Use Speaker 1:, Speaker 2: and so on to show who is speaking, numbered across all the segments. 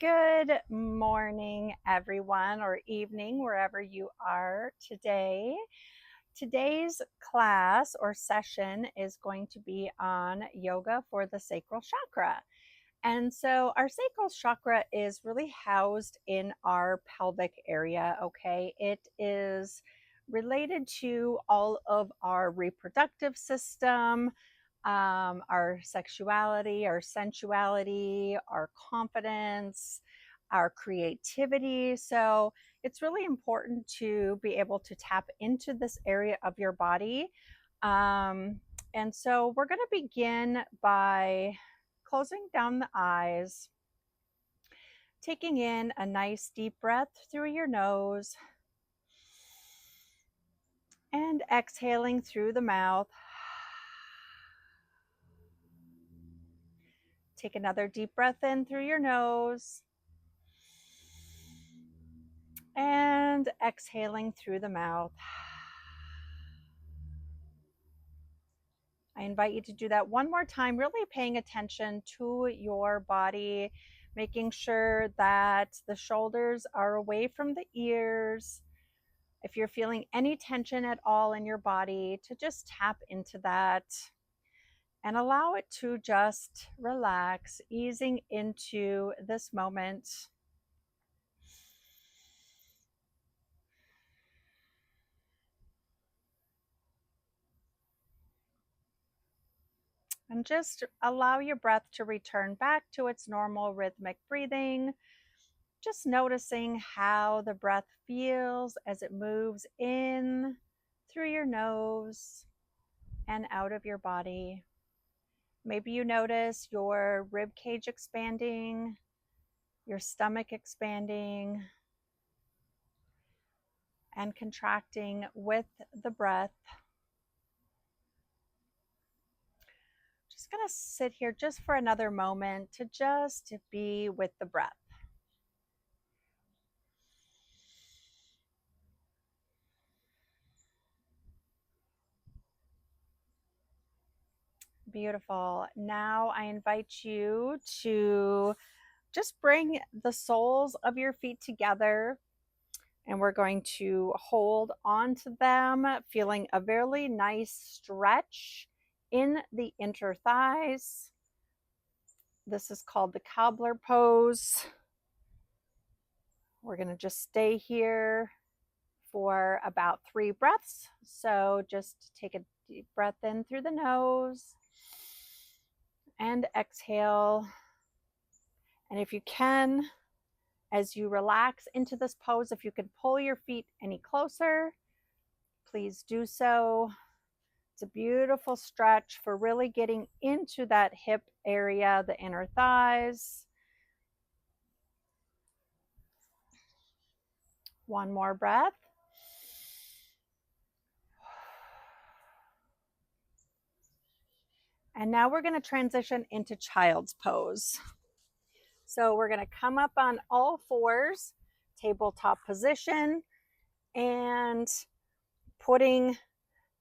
Speaker 1: Good morning, everyone, or evening, wherever you are today. Today's class or session is going to be on yoga for the sacral chakra. And so our sacral chakra is really housed in our pelvic area, okay? It is related to all of our reproductive system, our sexuality, our sensuality, our confidence, our creativity. So it's really important to be able to tap into this area of your body. And so we're going to begin by closing down the eyes, taking in a nice deep breath through your nose, and exhaling through the mouth. Take another deep breath in through your nose and exhaling through the mouth. I invite you to do that one more time, really paying attention to your body, making sure that the shoulders are away from the ears. If you're feeling any tension at all in your body, to just tap into that and allow it to just relax, easing into this moment. And just allow your breath to return back to its normal rhythmic breathing. Just noticing how the breath feels as it moves in through your nose and out of your body. Maybe you notice your rib cage expanding, your stomach expanding and contracting with the breath. Just going to sit here just for another moment to just be with the breath. Beautiful. Now I invite you to just bring the soles of your feet together, and we're going to hold onto them, feeling a really nice stretch in the inner thighs. This is called the cobbler pose. We're going to just stay here for about 3 breaths. So just take a deep breath in through the nose and exhale. And if you can, as you relax into this pose, if you can pull your feet any closer, please do so. It's a beautiful stretch for really getting into that hip area, the inner thighs. One more breath. And now we're going to transition into child's pose. So we're going to come up on all fours, tabletop position, and putting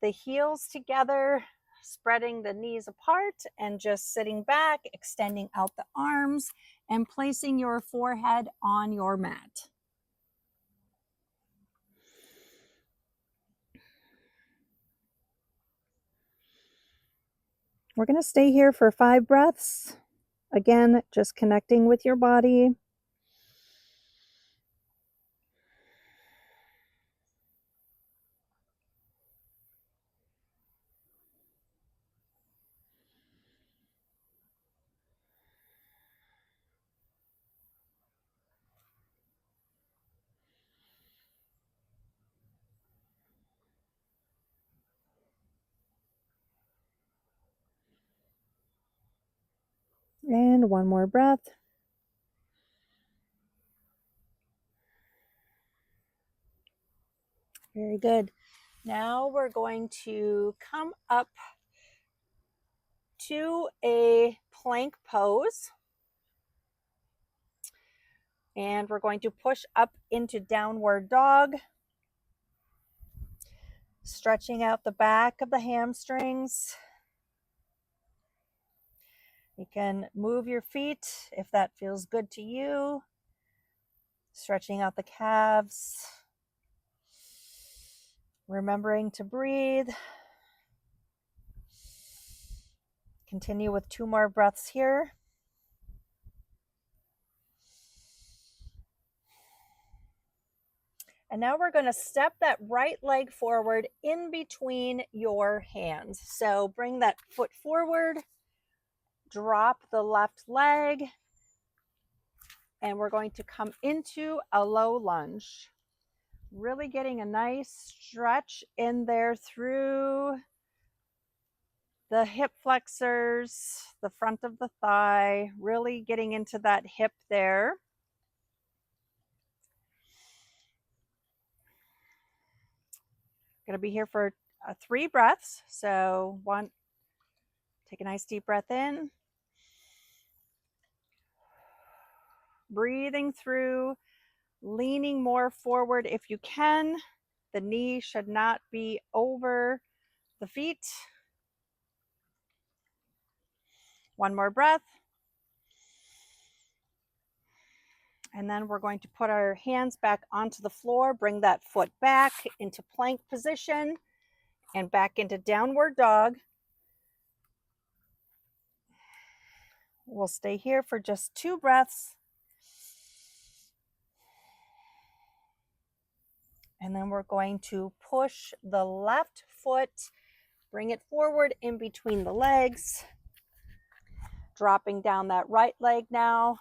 Speaker 1: the heels together, spreading the knees apart, and just sitting back, extending out the arms, and placing your forehead on your mat. We're going to stay here for 5 breaths. Again, just connecting with your body. And one more breath. Very good. Now we're going to come up to a plank pose. And we're going to push up into downward dog, stretching out the back of the hamstrings. You can move your feet if that feels good to you. Stretching out the calves. Remembering to breathe. Continue with 2 more breaths here. And now we're going to step that right leg forward in between your hands. So bring that foot forward, drop the left leg, and we're going to come into a low lunge. Really getting a nice stretch in there through the hip flexors, the front of the thigh, really getting into that hip there. Going to be here for 3 breaths. So take a nice deep breath in. Breathing through, leaning more forward if you can. The knee should not be over the feet. 1 more breath. And then we're going to put our hands back onto the floor, bring that foot back into plank position and back into downward dog. We'll stay here for just 2 breaths. And then we're going to push the left foot, bring it forward in between the legs, dropping down that right leg now,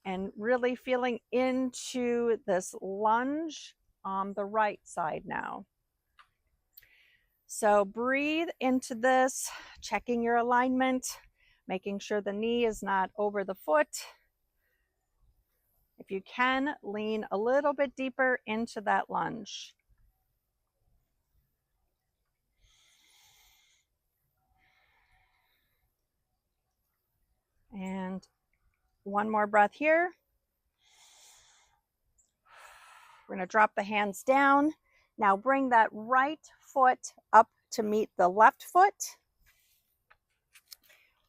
Speaker 1: and really feeling into this lunge on the right side now. So breathe into this, checking your alignment, making sure the knee is not over the foot. If you can, lean a little bit deeper into that lunge. And 1 more breath here. We're going to drop the hands down. Now bring that right foot up to meet the left foot.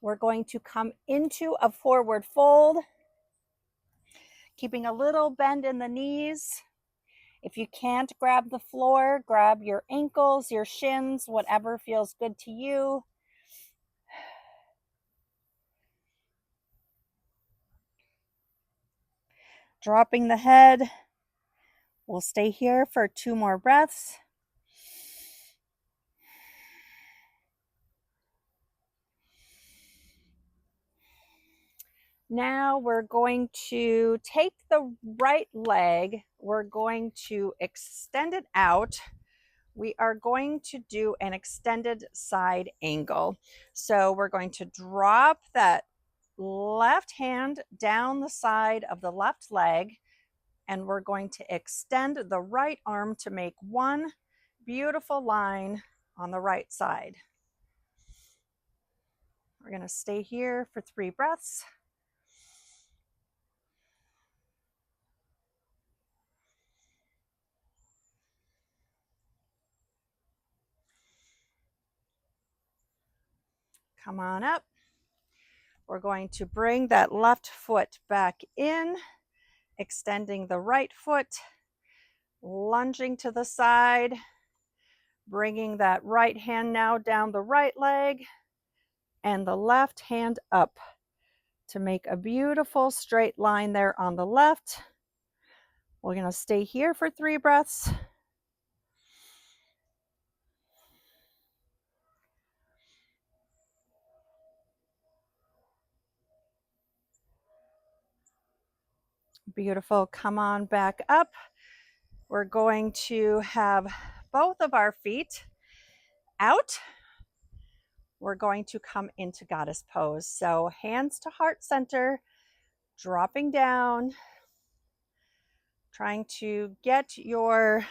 Speaker 1: We're going to come into a forward fold, keeping a little bend in the knees. If you can't grab the floor, grab your ankles, your shins, whatever feels good to you. Dropping the head. We'll stay here for 2 more breaths. Now we're going to take the right leg. We're going to extend it out. We are going to do an extended side angle. So we're going to drop that left hand down the side of the left leg, and we're going to extend the right arm to make one beautiful line on the right side. We're going to stay here for 3 breaths. Come on up. We're going to bring that left foot back in, extending the right foot, lunging to the side, bringing that right hand now down the right leg and the left hand up to make a beautiful straight line there on the left. We're going to stay here for 3 breaths. Beautiful. Come on back up. We're going to have both of our feet out. We're going to come into goddess pose. So hands to heart center, dropping down, trying to get your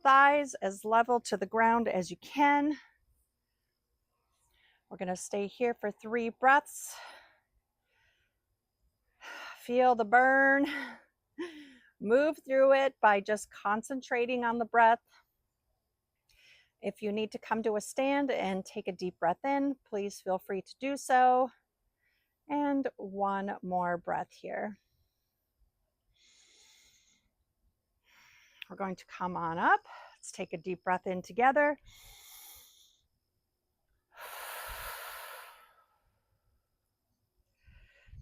Speaker 1: thighs as level to the ground as you can. We're going to stay here for 3 breaths. Feel the burn. Move through it by just concentrating on the breath. If you need to come to a stand and take a deep breath in, please feel free to do so. And one more breath here. We're going to come on up. Let's take a deep breath in together.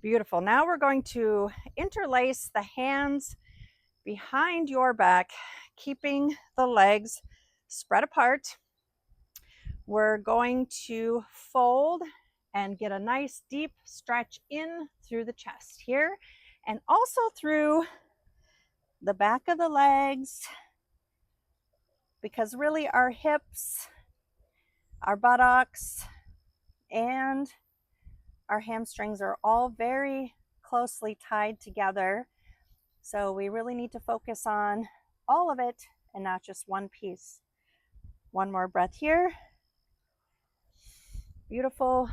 Speaker 1: Beautiful. Now we're going to interlace the hands behind your back, keeping the legs spread apart. We're going to fold and get a nice deep stretch in through the chest here, and also through the back of the legs, because really our hips, our buttocks, and our hamstrings are all very closely tied together. So we really need to focus on all of it and not just one piece. One more breath here. Beautiful.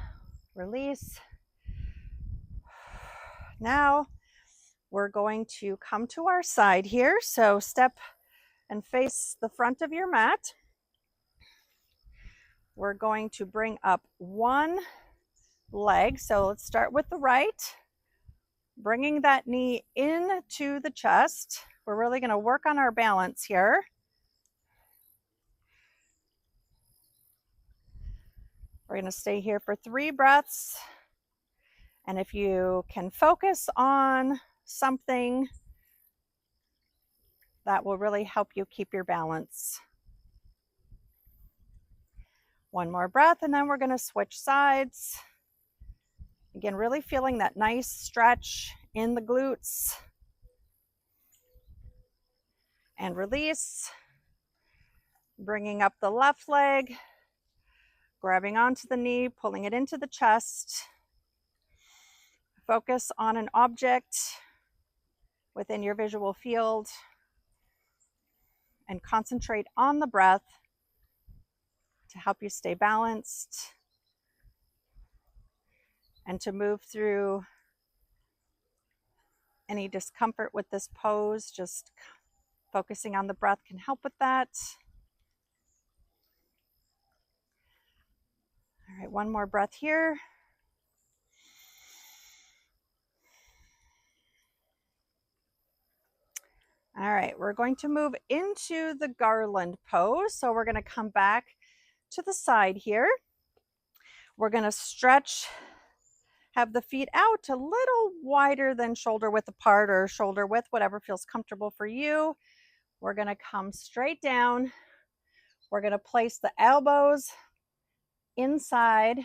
Speaker 1: Release. Now we're going to come to our side here. So step and face the front of your mat. We're going to bring up one leg. So let's start with the right, bringing that knee into the chest. We're really going to work on our balance here. We're going to stay here for 3 breaths. And if you can focus on something, that will really help you keep your balance. One more breath, and then we're going to switch sides. Again, really feeling that nice stretch in the glutes. And release. Bringing up the left leg, grabbing onto the knee, pulling it into the chest. Focus on an object within your visual field and concentrate on the breath to help you stay balanced and to move through any discomfort with this pose. Just focusing on the breath can help with that. All right, one more breath here. All right, we're going to move into the garland pose. So we're going to come back to the side here. We're going to stretch, have the feet out a little wider than shoulder width apart, or shoulder width, whatever feels comfortable for you. We're going to come straight down. We're going to place the elbows inside.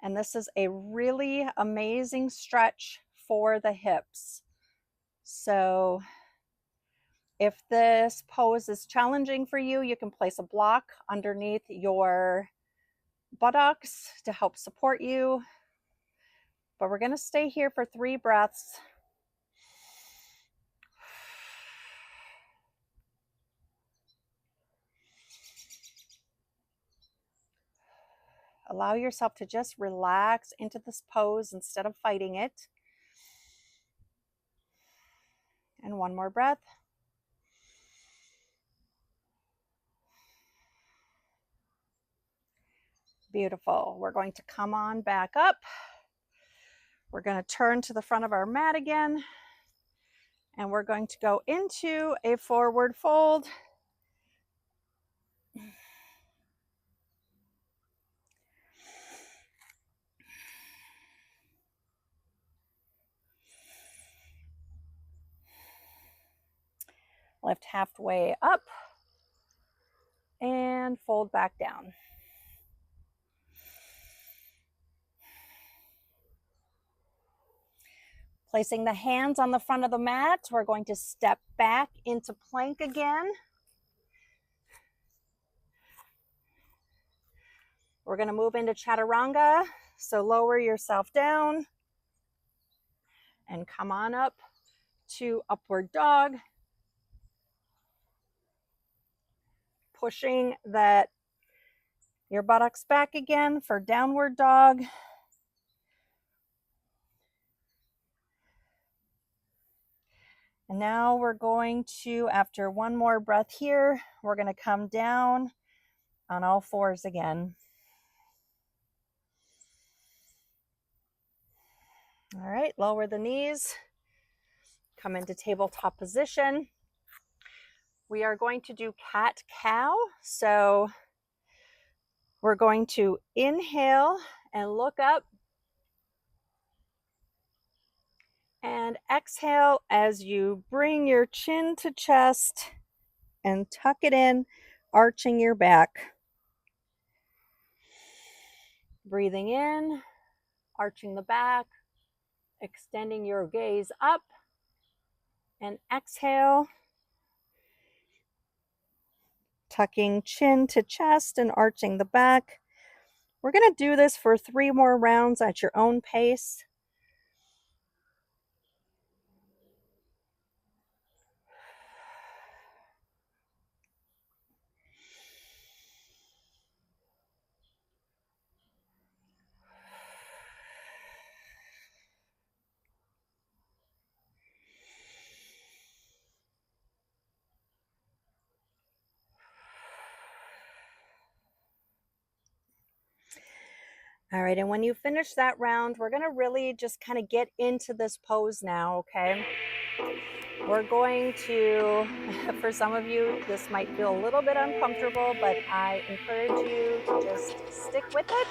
Speaker 1: And this is a really amazing stretch for the hips. So if this pose is challenging for you, you can place a block underneath your buttocks to help support you. But we're going to stay here for 3 breaths. Allow yourself to just relax into this pose instead of fighting it. And one more breath. Beautiful. We're going to come on back up. We're going to turn to the front of our mat again. And we're going to go into a forward fold. Lift halfway up and fold back down. Placing the hands on the front of the mat, we're going to step back into plank again. We're going to move into chaturanga, so lower yourself down and come on up to upward dog. Pushing your buttocks back again for downward dog. And now we're going to, after one more breath here, we're going to come down on all fours again. All right, lower the knees. Come into tabletop position. We are going to do cat-cow. So we're going to inhale and look up, and exhale as you bring your chin to chest and tuck it in, arching your back. Breathing in, arching the back, extending your gaze up, and exhale, tucking chin to chest and arching the back. We're going to do this for 3 more rounds at your own pace. All right, and when you finish that round, we're going to really just kind of get into this pose now, okay? We're going to, for some of you, this might feel a little bit uncomfortable, but I encourage you to just stick with it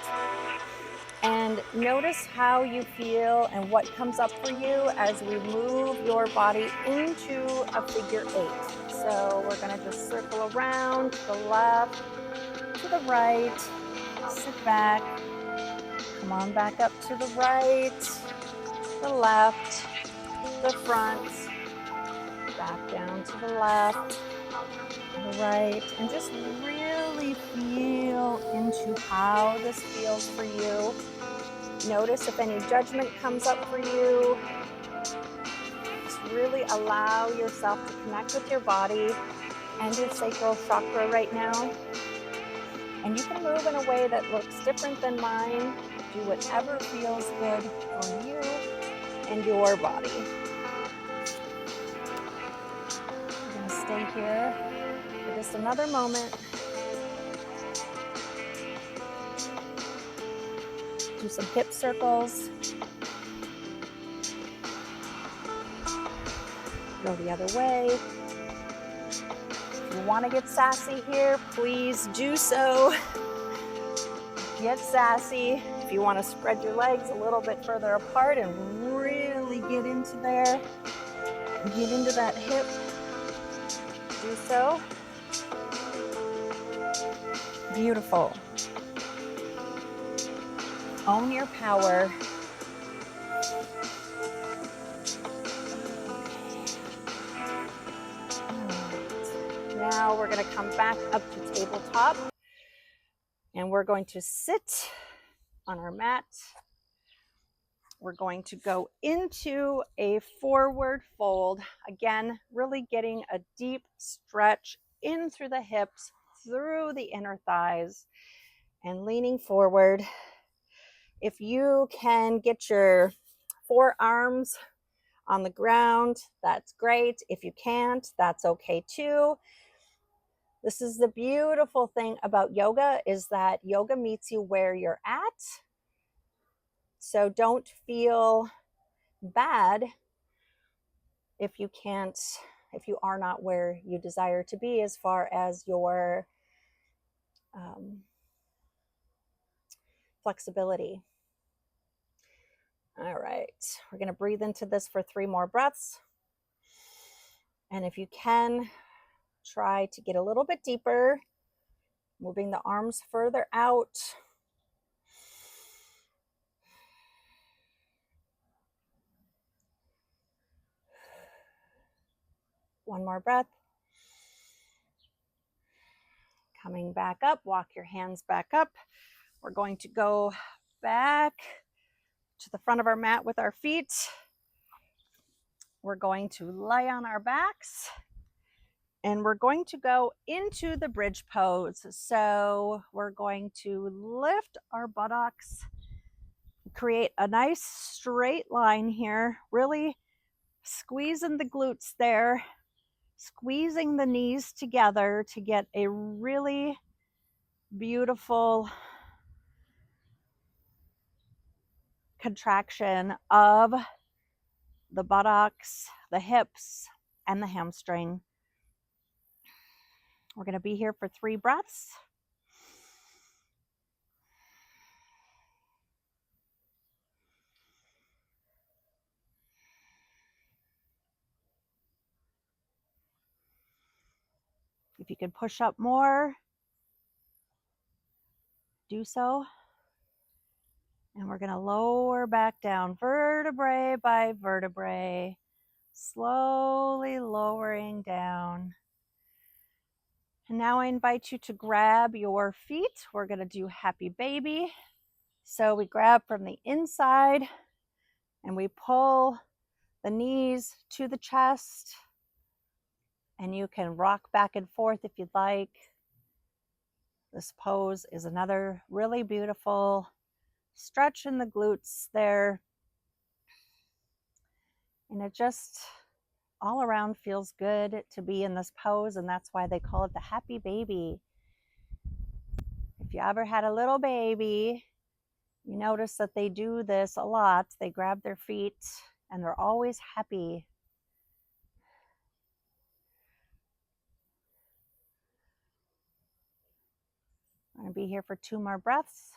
Speaker 1: and notice how you feel and what comes up for you as we move your body into a figure 8. So we're going to just circle around to the left, to the right, sit back. Come on back up to the right, the left, the front, back down to the left, the right, and just really feel into how this feels for you. Notice if any judgment comes up for you. Just really allow yourself to connect with your body and your sacral chakra right now. And you can move in a way that looks different than mine. Do whatever feels good for you and your body. We're going to stay here for just another moment. Do some hip circles. Go the other way. If you want to get sassy here, please do so. Get sassy. If you want to spread your legs a little bit further apart and really get into there, get into that hip, do so. Beautiful. Own your power. Now we're going to come back up to tabletop, and we're going to sit on our mat. We're going to go into a forward fold. Again, really getting a deep stretch in through the hips, through the inner thighs, and leaning forward. If you can get your forearms on the ground, that's great. If you can't, that's okay too. This is the beautiful thing about yoga, is that yoga meets you where you're at. So don't feel bad if you are not where you desire to be as far as your flexibility. All right, we're going to breathe into this for 3 more breaths. And if you can, try to get a little bit deeper, moving the arms further out. One more breath. Coming back up, walk your hands back up. We're going to go back to the front of our mat with our feet. We're going to lie on our backs, and we're going to go into the bridge pose. So we're going to lift our buttocks, create a nice straight line here, really squeezing the glutes there, squeezing the knees together to get a really beautiful contraction of the buttocks, the hips, and the hamstring. We're going to be here for 3 breaths. If you could push up more, do so. And we're going to lower back down, vertebrae by vertebrae, slowly lowering down. And now I invite you to grab your feet. We're going to do happy baby. So we grab from the inside and we pull the knees to the chest. And you can rock back and forth if you'd like. This pose is another really beautiful stretch in the glutes there. And it just all around feels good to be in this pose, and that's why they call it the happy baby. If you ever had a little baby, you notice that they do this a lot. They grab their feet and they're always happy. I'm going to be here for 2 more breaths.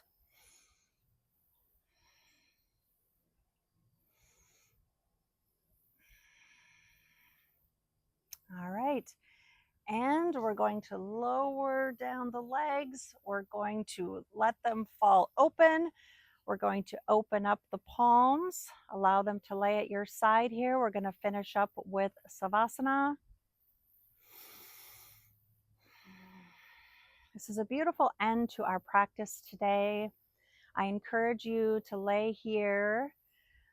Speaker 1: All right. And we're going to lower down the legs. We're going to let them fall open. We're going to open up the palms, allow them to lay at your side here. We're going to finish up with Savasana. This is a beautiful end to our practice today. I encourage you to lay here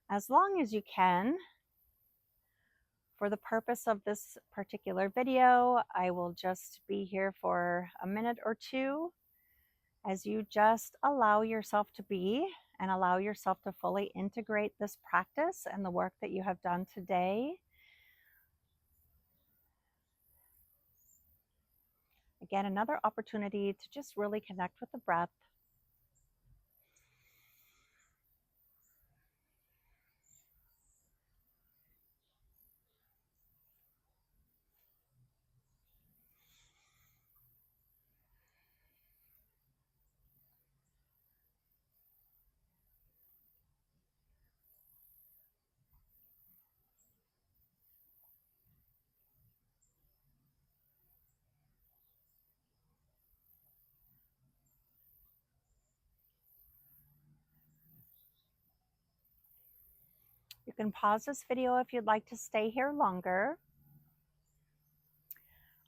Speaker 1: as long as you can. For the purpose of this particular video, I will just be here for a minute or 2 as you just allow yourself to be and allow yourself to fully integrate this practice and the work that you have done today. Again, another opportunity to just really connect with the breath. You can pause this video if you'd like to stay here longer.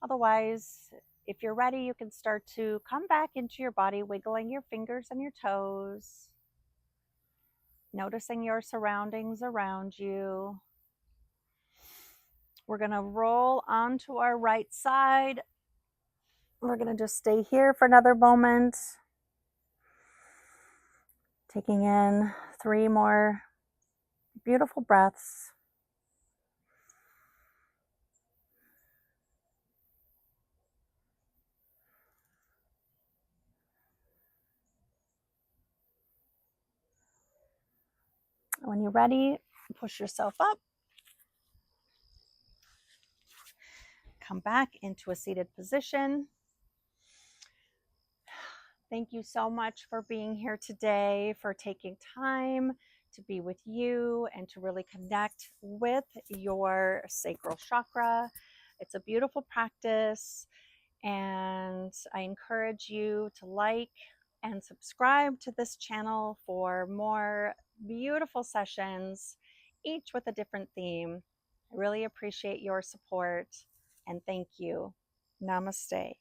Speaker 1: Otherwise, if you're ready, you can start to come back into your body, wiggling your fingers and your toes, noticing your surroundings around you. We're going to roll onto our right side. We're going to just stay here for another moment, taking in 3 more beautiful breaths. When you're ready, push yourself up. Come back into a seated position. Thank you so much for being here today, for taking time to be with you and to really connect with your sacral chakra. It's a beautiful practice, and I encourage you to like and subscribe to this channel for more beautiful sessions, each with a different theme. I really appreciate your support, and thank you. Namaste.